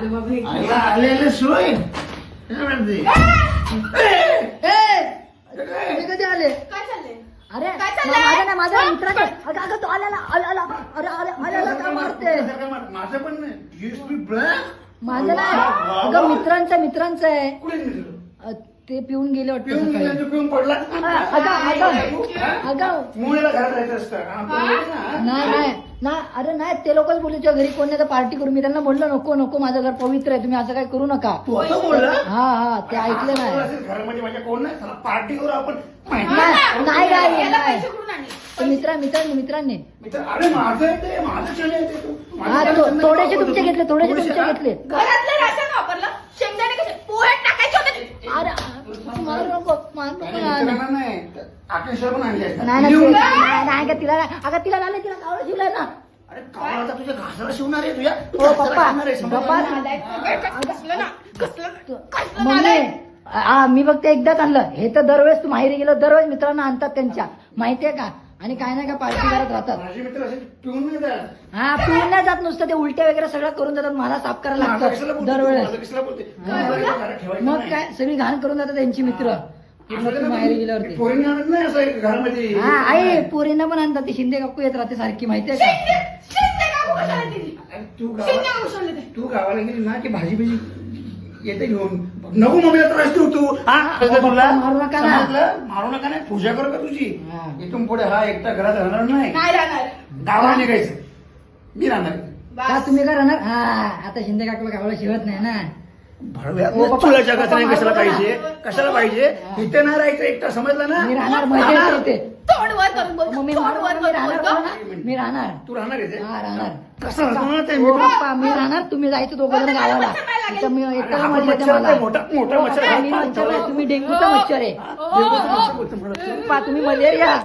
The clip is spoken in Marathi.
आलेले सोय कधी आले? अरे माझ्या मित्राचे अगं तो आलेला अरे का मारते? माझं पण माझं नाही अगं मित्रांचं आहे. ते पिऊन गेले वाटतं सकाळी. पिऊन पडला अगं मुळेला घरात राहायचं असतं. नाही अरे नाही ते लोकच बोलले तुझ्या घरी कोण नाही तर पार्टी करू. मी त्यांना म्हणलं नको माझं घर पवित्र आहे, तुम्ही असं काय करू नका. तू असं बोलला? हा ते ऐकलं नाही. घरामध्ये माझ्या कोण नाही, चला पार्टी करू आपण. नाही मित्रांनी अरे माझं आहे ते, माझं क्षण आहे ते. तू हा थोडेसे तुमचे घेतले घरातलं राशन वापरलं, शेंगदाणे कसे पोह्यात टाकायचे होते. अरे मारू नको नाही आकेश्वर पण आणले नाही का तिला अगं तिला झालं तिला कावळं शिवलंय ना. अरे कावळा तुझ्या घासाला शिवणार आहे तुझ्या. हो पप्पा मम्मी मी फक्त एकदाच आणलं. हे तर दरवेळेस तू माहेरी गेलं दरवेळेस मित्रांना आणतात त्यांच्या, माहितीये का. आणि काय नाही का पार्टी करत राहतात. माझे मित्र असे पिऊन नाही जात. हा पिऊन नाही जात, नुसतं ते उलट्या वगैरे सगळं करून जातात. मला साफ करायला लागतं दरवेळेस. मग काय सगळी घाण करून जातात त्यांची मित्र माहेरी गेल्यावरती. पोरीने आणत नाही असं घरामध्ये. हा आई पोरींना पण आणतात. ती शिंदे काकू येत राहते सारखी, माहितीये का. तू गावाला गेली ना की भाजी बिजी येते घेऊन. नको मम्मीला त्रास देऊ तू. तुला मारू नका ना. मारू नका नाही, पूजा करू का तुझी. इथून पुढे हा एकटा घरात राहणार नाही, नाही राहणार. गावाला निघायचं. मी राहणार. का तुम्ही का राहणार. हा आता शिंदे काकूला गावाला शिवत नाही ना. तुला जगात नाही कशाला पाहिजे इथे नाही राहायचं एकटा, समजलं ना. मी राहणार मजा येते. तोंडवर करून बोलतो, मम्मी तोंडवर करून बोलतो. मी राहणार. तू राहणार आहे हा राहणार. कसं राहणार ते. हो पप्पा मी राहणार, तुम्ही जायचं दोघं जण गावाला. इथं मी एकट्याला मजा येते मला. मोठा मोठा मच्छर मी मच्छर आहे, तुम्ही डेंग्यूचा मच्छर आहे. पप्पा तुम्ही मलेरिया.